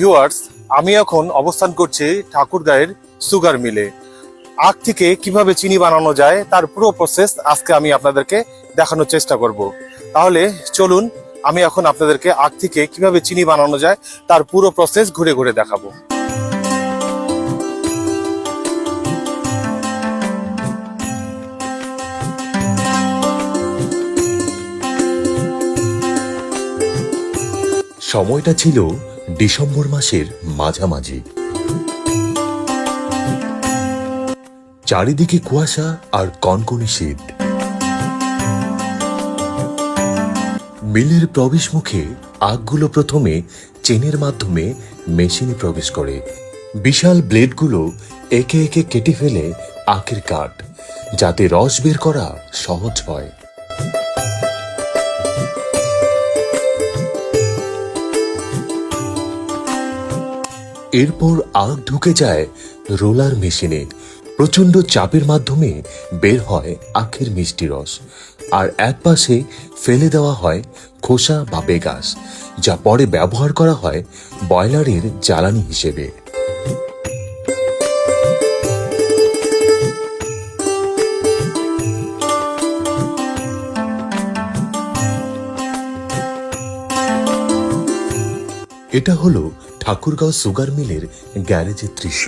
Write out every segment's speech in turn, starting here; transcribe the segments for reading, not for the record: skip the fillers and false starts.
Viewers, আমি এখন অবস্থান করছি ঠাকুরগাঁয়ের সুগার মিলে। আখ থেকে কিভাবে চিনি বানানো যায় তার পুরো প্রসেস আজকে আমি আপনাদেরকে দেখানোর চেষ্টা করব। তাহলে চলুন, আমি এখন আপনাদেরকে আখ থেকে কিভাবে চিনি বানানো যায় তার পুরো প্রসেস ঘুরে ঘুরে দেখাবো। সময়টা ছিল ডিসেম্বর মাসের মাঝামাঝি। চারিদিকে কুয়াশা আর কনকনে শীত। মিলের প্রবেশ মুখে আখগুলো প্রথমে চেনের মাধ্যমে মেশিনে প্রবেশ করে। বিশাল ব্লেডগুলো একে একে কেটে ফেলে আখের কাঠ, যাতে রস বের করা সহজ হয়। এরপর আখ ঢুকে যায় রোলার মেশিনে। প্রচন্ড চাপের মাধ্যমে বের হয় আখের মিষ্টি রস, আর একপাশে ফেলে দেওয়া হয় খোসা বা বেগাস, যা পরে ব্যবহার করা হয় বয়লারের জ্বালানি হিসেবে। এটা হলো ঠাকুরগাঁও সুগার মিলের গ্যারেজের দৃশ্য।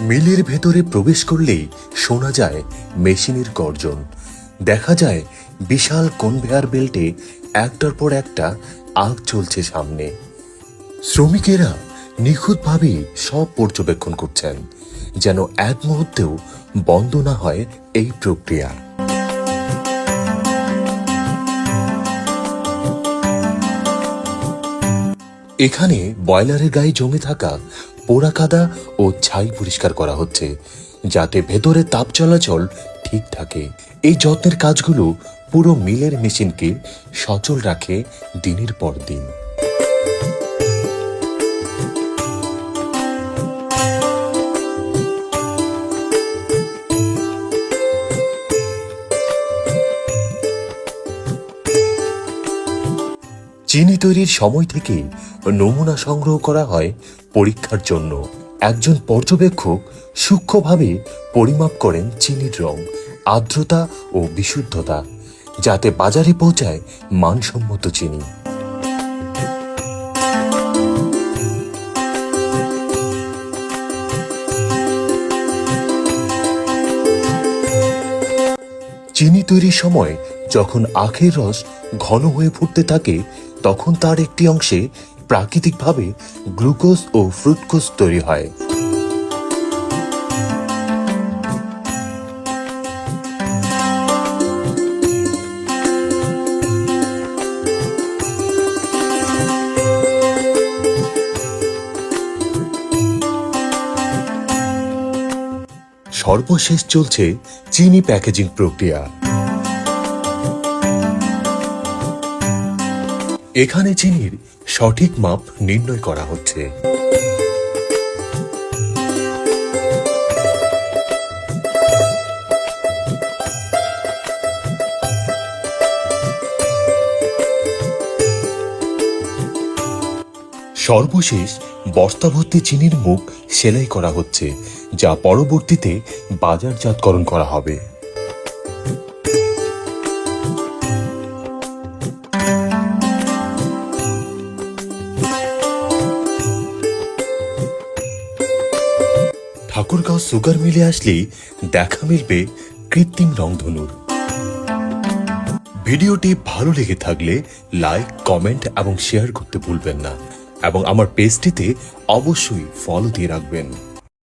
মিলের ভেতরে প্রবেশ করলেই শোনা যায় মেশিনের গর্জন। দেখা যায় বিশাল কনভেয়ার বেল্টে একটার পর একটা আখ চলছে সামনে। শ্রমিকেরা নিখুঁতভাবে সব পর্যবেক্ষণ করছেন, যেন এক মুহূর্তেও বন্ধ না হয় এই প্রক্রিয়া। এখানে বয়লারের গায়ে জমে থাকা পোড়া কাদা ও ছাই পরিষ্কার করা হচ্ছে, যাতে ভেতরে তাপ চলাচল ঠিক থাকে। এই যত্নের কাজগুলো পুরো মিলের মেশিনকে সচল রাখে দিনের পর দিন। চিনি তৈরির সময় থেকে নমুনা সংগ্রহ করা হয় পরীক্ষার জন্য। একজন পর্যবেক্ষক সূক্ষ্মভাবে পরিমাপ করেন চিনির রং, আর্দ্রতা ও বিশুদ্ধতা, যাতে বাজারে পৌঁছায় মানসম্মত চিনি। চিনি তৈরির সময় যখন আখের রস ঘন হয়ে ফুটতে থাকে, তখন তার একটি অংশে প্রাকৃতিকভাবে গ্লুকোজ ও ফ্রুক্টোজ তৈরি হয়। সর্বশেষ চলছে চিনি প্যাকেজিং প্রক্রিয়া। এখানে চিনির সঠিক মাপ নির্ণয় করা হচ্ছে। সর্বশেষ বস্তা ভর্তি চিনির মুখ সেলাই করা হচ্ছে, যা পরবর্তীতে বাজারজাতকরণ করা হবে। ঠাকুরগাঁও সুগার মিলে আসলেই দেখা মিলবে কৃত্রিম রংধনুর। ভিডিওটি ভালো লেগে থাকলে লাইক, কমেন্ট এবং শেয়ার করতে ভুলবেন না, এবং আমার পেজটিতে অবশ্যই ফলো দিয়ে রাখবেন।